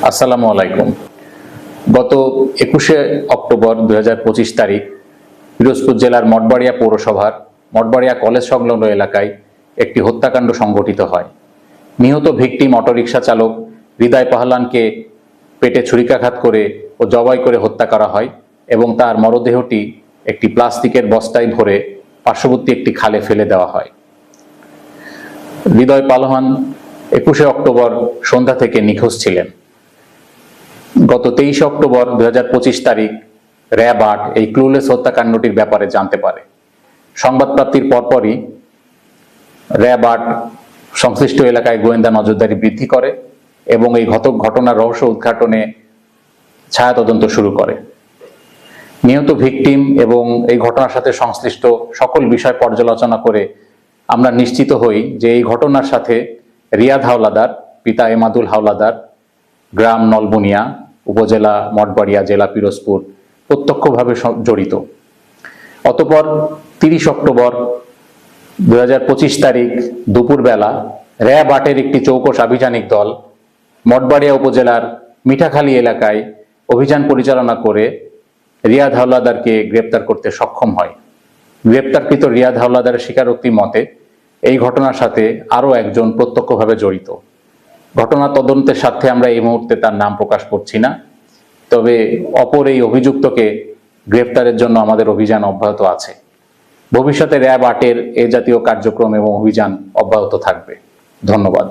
আসসালামু আলাইকুম। গত 21শে অক্টোবর 2025 তারিখ পিরোজপুর জেলার মঠবাড়িয়া পৌরসভার মঠবাড়িয়া কলেজ সংলগ্ন এলাকায় একটি হত্যাকাণ্ড সংঘটিত হয়। নিহত ভিকটিম অটোরিকশা চালক হৃদয় পাহলানকে পেটে ছুরিকাঘাত করে ও জবাই করে হত্যা করা হয় এবং তার মরদেহটি একটি প্লাস্টিকের বস্তায় ভরে পার্শ্ববর্তী একটি খালে ফেলে দেওয়া হয়। হৃদয় পাহলান 21শে অক্টোবর সন্ধ্যা থেকে নিখোঁজ ছিলেন। গত 23 অক্টোবর 2025 তারিখ র্যাব 8 এই ক্লুলেস হত্যাকাণ্ডটির ব্যাপারে জানতে পারে। সংবাদ প্রাপ্তির পরপরই র্যাব 8 সংশ্লিষ্ট এলাকায় গোয়েন্দা নজরদারি বৃদ্ধি করে এবং এই ঘটনার রহস্য উদ্ঘাটনে ছায়া তদন্ত শুরু করে। নিহত ভিকটিম এবং এই ঘটনার সাথে সংশ্লিষ্ট সকল বিষয় পর্যালোচনা করে আমরা নিশ্চিত হই যে এই ঘটনার সাথে রিয়াদ হাওলাদার, পিতা এমাদুল হাওলাদার, গ্রাম নলবুনিয়া, উপজেলা মঠবাড়িয়া, জেলা পিরোজপুর প্রত্যক্ষভাবে জড়িত। অতঃপর 30 অক্টোবর 2025 তারিখ দুপুরবেলা র্যাব 8-এর একটি চৌকস আভিযানিক দল মঠবাড়িয়া উপজেলার মিঠাখালী এলাকায় অভিযান পরিচালনা করে রিয়াদ হাওলাদারকে গ্রেপ্তার করতে সক্ষম হয়। গ্রেপ্তারকৃত রিয়াদ হাওলাদারের স্বীকারোক্তি মতে এই ঘটনার সাথে আরও একজন প্রত্যক্ষভাবে জড়িত। ঘটনা তদন্তের স্বার্থে আমরা এই মুহূর্তে তার নাম প্রকাশ করছি না, তবে অপর এই অভিযুক্তকে গ্রেফতারের জন্য আমাদের অভিযান অব্যাহত আছে। ভবিষ্যতে র্যাব 8-এর এ জাতীয় কার্যক্রম এবং অভিযান অব্যাহত থাকবে। ধন্যবাদ।